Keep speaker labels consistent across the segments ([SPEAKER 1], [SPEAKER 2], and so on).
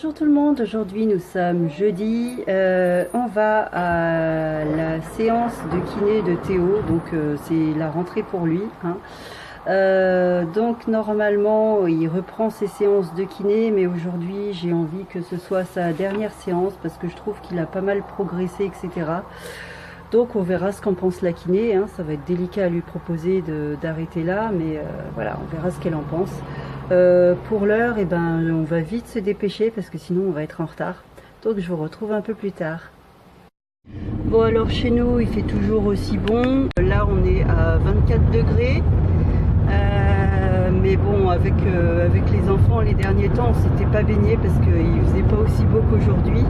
[SPEAKER 1] Bonjour tout le monde, aujourd'hui nous sommes jeudi, on va à la séance de kiné de Théo, donc c'est la rentrée pour lui, hein. Donc normalement il reprend ses séances de kiné, mais aujourd'hui j'ai envie que ce soit sa dernière séance parce que je trouve qu'il a pas mal progressé, etc. Donc on verra ce qu'en pense la kiné, hein. Ça va être délicat à lui proposer d'arrêter là, mais voilà, on verra ce qu'elle en pense. Pour l'heure, eh ben, on va vite se dépêcher parce que sinon on va être en retard. Donc je vous retrouve un peu plus tard. Bon, alors chez nous il fait toujours aussi bon. Là on est à 24 degrés. Mais bon, avec les enfants les derniers temps on s'était pas baigné parce qu'il faisait pas aussi beau qu'aujourd'hui.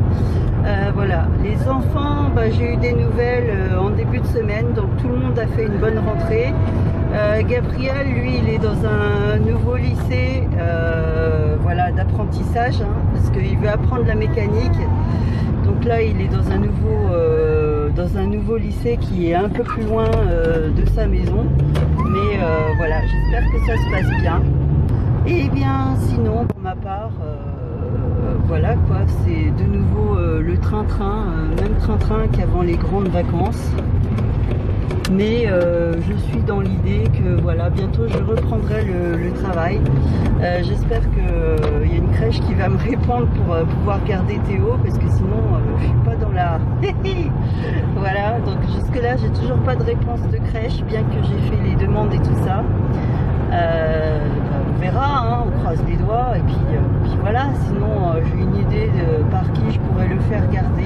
[SPEAKER 1] Voilà, les enfants, j'ai eu des nouvelles en début de semaine, donc tout le monde a fait une bonne rentrée. Gabriel, lui, il est dans un nouveau lycée, voilà, d'apprentissage, hein, parce qu'il veut apprendre la mécanique. Donc là, il est dans un nouveau lycée qui est un peu plus loin de sa maison. Mais voilà, j'espère que ça se passe bien. Et bien, sinon, pour ma part, voilà quoi, c'est de nouveau le train-train, même train-train qu'avant les grandes vacances. Mais je suis dans l'idée que voilà, bientôt je reprendrai le travail. J'espère qu'il y a une crèche qui va me répondre pour pouvoir garder Théo, parce que sinon je suis pas dans la... Voilà, donc jusque là j'ai toujours pas de réponse de crèche, bien que j'ai fait les demandes et tout ça. On verra, hein, on croise les doigts, et puis voilà, sinon j'ai une idée de par qui je pourrais le faire garder.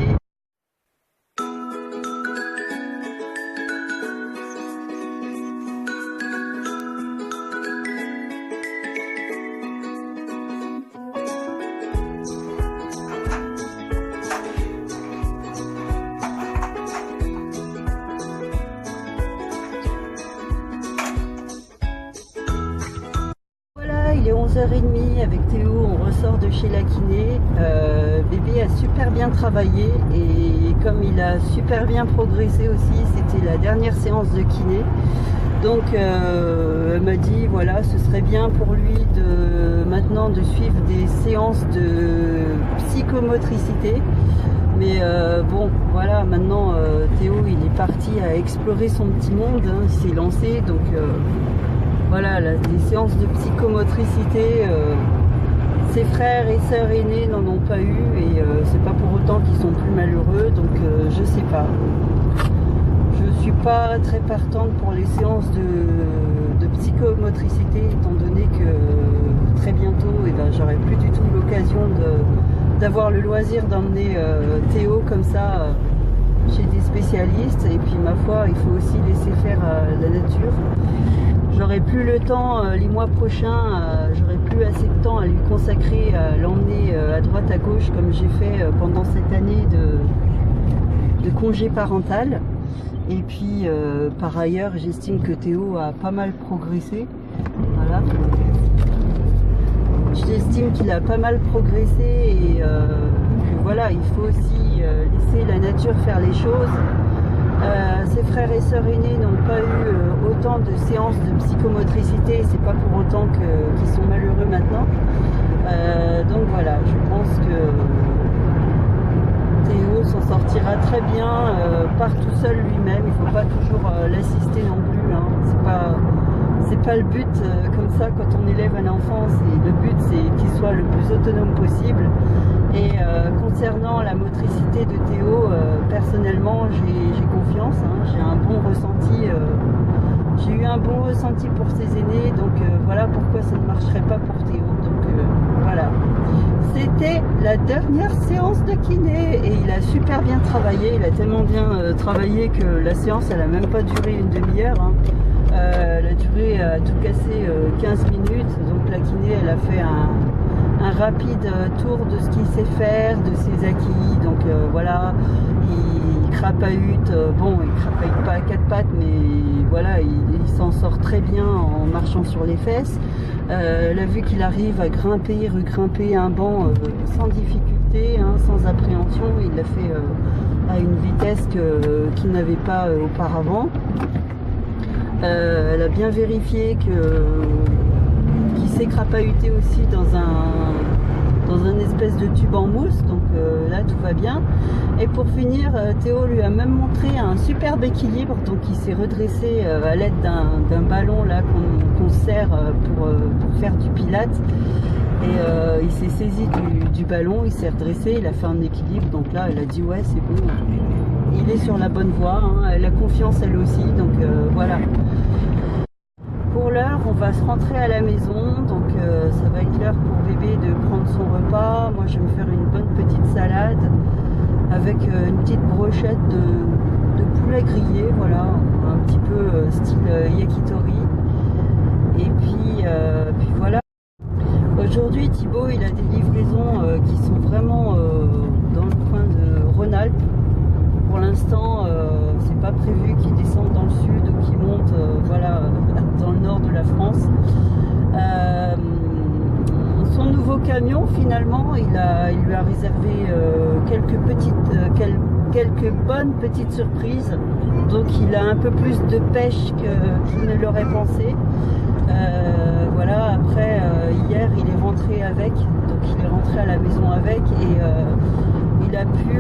[SPEAKER 1] Il est 11h30 avec Théo, on ressort de chez la kiné. Bébé a super bien travaillé et comme il a super bien progressé aussi, c'était la dernière séance de kiné. Donc elle m'a dit voilà, ce serait bien pour lui maintenant de suivre des séances de psychomotricité. Mais bon, voilà, maintenant Théo il est parti à explorer son petit monde, hein, il s'est lancé, donc voilà, les séances de psychomotricité, ses frères et sœurs aînés n'en ont pas eu et c'est pas pour autant qu'ils sont plus malheureux, donc je sais pas. Je suis pas très partante pour les séances de psychomotricité, étant donné que très bientôt j'aurai plus du tout l'occasion d'avoir le loisir d'emmener Théo comme ça chez des spécialistes, et puis ma foi il faut aussi laisser faire la nature. J'aurai plus le temps les mois prochains, j'aurai plus assez de temps à lui consacrer, à l'emmener à droite à gauche comme j'ai fait pendant cette année de congé parental. Et puis par ailleurs j'estime que Théo a pas mal progressé. Voilà. J'estime qu'il a pas mal progressé et que voilà, il faut aussi laisser la nature faire les choses. Ses frères et sœurs aînés n'ont pas eu autant de séances de psychomotricité, c'est pas pour autant qu'ils sont malheureux maintenant. Donc voilà, je pense que Théo s'en sortira très bien par tout seul lui-même, il ne faut pas toujours l'assister non plus, hein. C'est pas le but comme ça quand on élève un enfant, le but c'est qu'il soit le plus autonome possible. Et concernant la motricité de Théo, personnellement j'ai confiance, hein, j'ai un bon ressenti, j'ai eu un bon ressenti pour ses aînés, donc voilà pourquoi ça ne marcherait pas pour Théo. Donc voilà, c'était la dernière séance de kiné et il a super bien travaillé, il a tellement bien travaillé que la séance elle a même pas duré une demi-heure, hein. Elle a duré à tout casser 15 minutes, donc la kiné elle a fait un rapide tour de ce qu'il sait faire, de ses acquis, donc voilà, il crapahute, bon il crapahute pas à quatre pattes, mais voilà, il s'en sort très bien en marchant sur les fesses. Elle a vu qu'il arrive à regrimper un banc sans difficulté, hein, sans appréhension, il l'a fait à une vitesse qu'il n'avait pas auparavant. Elle a bien vérifié qu'il s'est crapahuté aussi dans un espèce de tube en mousse, donc là tout va bien. Et pour finir, Théo lui a même montré un superbe équilibre, donc il s'est redressé à l'aide d'un ballon là qu'on sert pour faire du pilate. Et il s'est saisi du ballon, il s'est redressé, il a fait un équilibre, donc là elle a dit ouais c'est bon, il est sur la bonne voie, hein. Elle a confiance elle aussi, donc voilà. Pour l'heure on va se rentrer à la maison, donc ça va être l'heure pour bébé de prendre son repas. Moi je vais me faire une bonne petite salade avec une petite brochette de poulet grillé, voilà, un petit peu style yakitori. Et puis voilà. Aujourd'hui, Thibaut, il a des livraisons qui sont vraiment dans le coin de Rhône-Alpes. Pour l'instant, c'est pas prévu qu'il descende dans le sud ou qu'il monte voilà, dans le nord de la France. Son nouveau camion, finalement, il lui a réservé quelques bonnes petites surprises. Donc, il a un peu plus de pêche qu'il ne l'aurait pensé. Voilà, après hier il est rentré avec, donc il est rentré à la maison avec et il a pu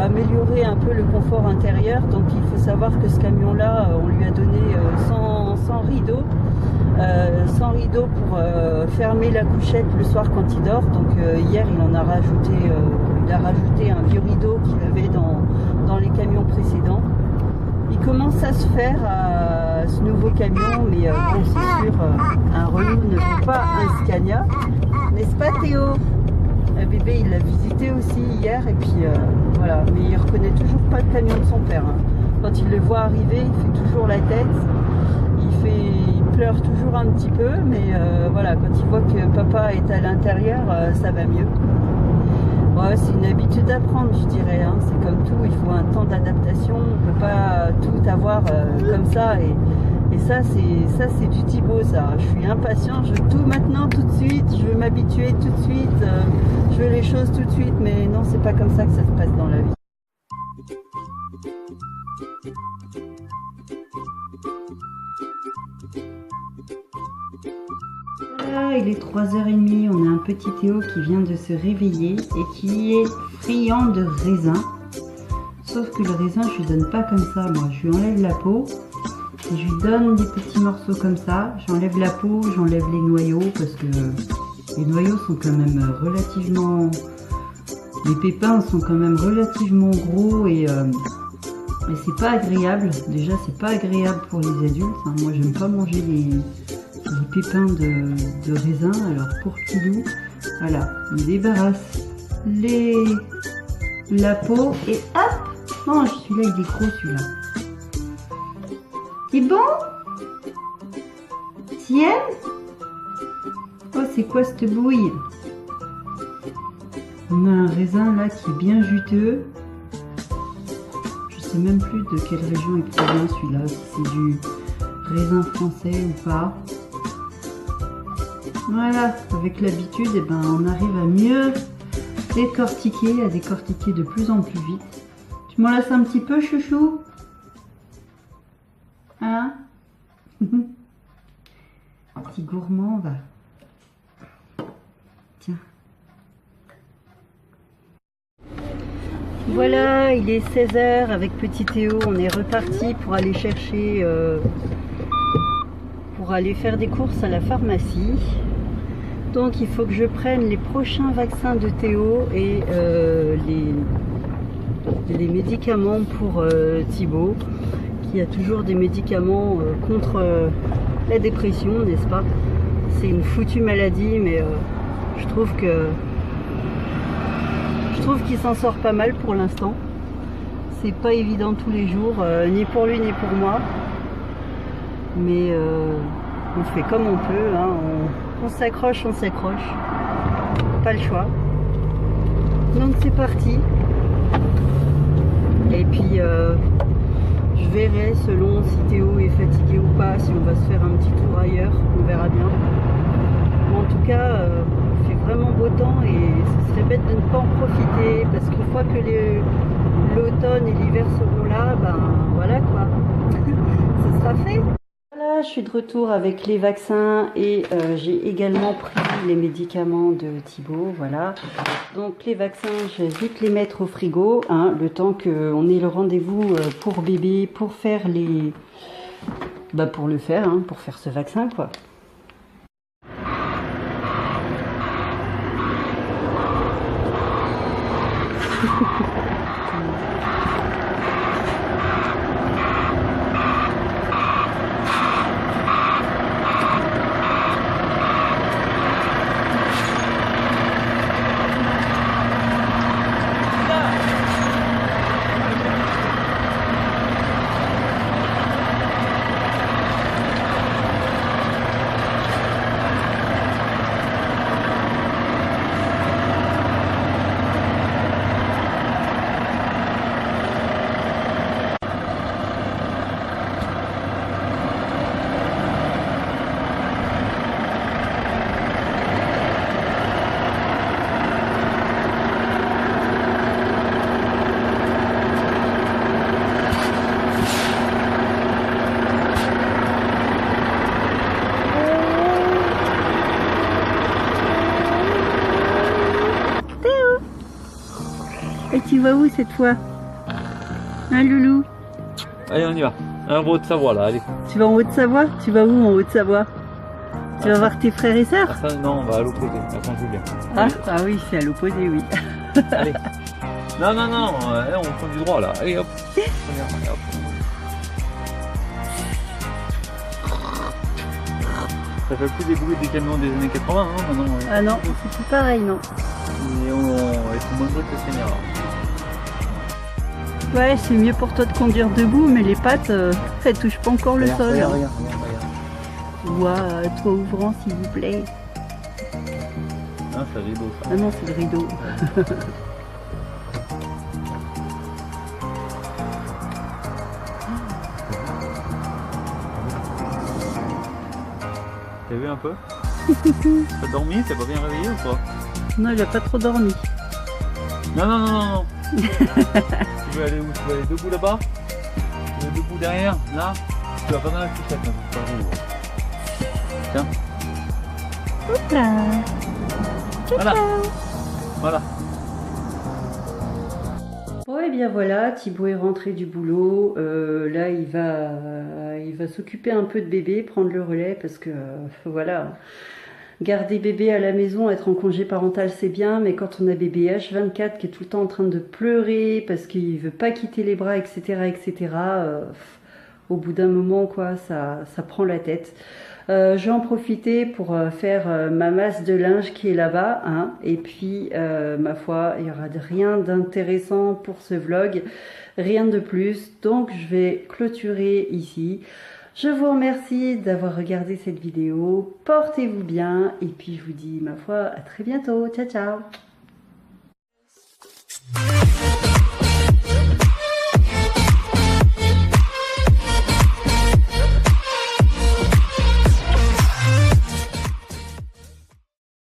[SPEAKER 1] améliorer un peu le confort intérieur. Donc il faut savoir que ce camion là on lui a donné sans rideau pour fermer la couchette le soir quand il dort. Donc hier il en a rajouté, un vieux rideau qu'il avait dans les camions précédents. Il commence à se faire à ce nouveau camion, mais bon, c'est sûr, un Renault ne vaut pas un Scania, n'est-ce pas Théo? Le bébé, il l'a visité aussi hier, et puis voilà, mais il reconnaît toujours pas le camion de son père. Hein. Quand il le voit arriver, il fait toujours la tête, il pleure toujours un petit peu, mais voilà, quand il voit que papa est à l'intérieur, ça va mieux. Ouais, c'est une habitude à prendre, je dirais. Hein. C'est comme tout, il faut un temps d'adaptation. On ne peut pas tout avoir comme ça. Et ça, c'est du Thibaut, ça. Je suis impatient, je veux tout maintenant, tout de suite. Je veux m'habituer tout de suite. Je veux les choses tout de suite. Mais non, c'est pas comme ça que ça se passe dans la vie. Voilà, il est 3h30, on a un petit Théo qui vient de se réveiller et qui est friand de raisin. Sauf que le raisin, je lui donne pas comme ça, moi. Je lui enlève la peau et je lui donne des petits morceaux comme ça. J'enlève la peau, j'enlève les noyaux parce que les noyaux sont quand même relativement... Les pépins sont quand même relativement gros et c'est pas agréable. Déjà, c'est pas agréable pour les adultes. Hein. Moi, j'aime pas manger les pépins de raisin. Alors pour Kilou, voilà, on débarrasse la peau et hop, mange. Celui-là il est gros, celui-là. C'est bon? Tu aimes? Oh, c'est quoi cette bouille? On a un raisin là qui est bien juteux. Je sais même plus de quelle région il provient celui-là, si c'est du raisin français ou pas. Voilà, avec l'habitude, eh ben, on arrive à mieux décortiquer, à décortiquer de plus en plus vite. Tu m'en laisses un petit peu, chouchou? Hein? Petit gourmand, va. Tiens. Voilà, il est 16h avec petit Théo. On est reparti pour aller chercher, pour aller faire des courses à la pharmacie. Donc il faut que je prenne les prochains vaccins de Théo et les médicaments pour Thibaut, qui a toujours des médicaments contre la dépression, n'est-ce pas? C'est une foutue maladie, mais je trouve qu'il s'en sort pas mal pour l'instant. C'est pas évident tous les jours, ni pour lui ni pour moi. Mais on fait comme on peut, hein. On s'accroche, pas le choix. Donc c'est parti. Et puis je verrai selon si Théo est fatigué ou pas, si on va se faire un petit tour ailleurs, on verra bien. Mais en tout cas, il fait vraiment beau temps et ce serait bête de ne pas en profiter, parce qu'une fois que l'automne et l'hiver seront là, ben voilà quoi, ce sera fait. Voilà, voilà, je suis de retour avec les vaccins et j'ai également pris les médicaments de Thibaut, voilà. Donc les vaccins, je vais vite les mettre au frigo, hein, le temps qu'on ait le rendez-vous pour bébé, pour faire les... Bah pour le faire, hein, pour faire ce vaccin, quoi. Et tu vas où cette fois? Hein, loulou?
[SPEAKER 2] Allez, on y va. En Haute-Savoie là, allez.
[SPEAKER 1] Tu vas en Haute-Savoie? Tu vas où en Haute-Savoie? Tu vas voir tes frères et sœurs?
[SPEAKER 2] Ah, ça, non, on va à l'opposé, à Saint-Julien.
[SPEAKER 1] Ah oui, c'est à l'opposé, oui.
[SPEAKER 2] Allez. Non, non, non, on prend du droit là. Allez hop. Allez, hop. Ça fait plus des bruits des camions des années 80, hein, maintenant.
[SPEAKER 1] Ah non, c'est plus pareil, non.
[SPEAKER 2] Et c'est moins de que Seigneur.
[SPEAKER 1] Ouais, c'est mieux pour toi de conduire debout, mais les pattes, elles touchent pas encore le sol.
[SPEAKER 2] Regarde.
[SPEAKER 1] Ouah, toit ouvrant s'il vous plaît.
[SPEAKER 2] Ah, c'est le rideau ça.
[SPEAKER 1] Ah non, c'est le rideau.
[SPEAKER 2] T'as vu un peu? T'as dormi? T'es pas bien réveillé ou quoi?
[SPEAKER 1] Non, il a pas trop dormi.
[SPEAKER 2] Non. Tu veux aller où? Tu veux aller debout là-bas? Tu veux aller debout derrière? Là? Tu vas pas dans la poussette, hein, c'est pas où. Tiens.
[SPEAKER 1] Hop là.
[SPEAKER 2] Voilà. Voilà.
[SPEAKER 1] Bon et bien voilà, Thibaut est rentré du boulot. Là il va s'occuper un peu de bébé, prendre le relais parce que voilà, garder bébé à la maison, être en congé parental c'est bien, mais quand on a bébé H24 qui est tout le temps en train de pleurer parce qu'il veut pas quitter les bras, etc., au bout d'un moment quoi, ça prend la tête. Je vais en profiter pour faire ma masse de linge qui est là-bas, hein, et puis ma foi, il n'y aura rien d'intéressant pour ce vlog, rien de plus, donc je vais clôturer ici. Je vous remercie d'avoir regardé cette vidéo, portez-vous bien, et puis je vous dis ma foi à très bientôt, ciao ciao.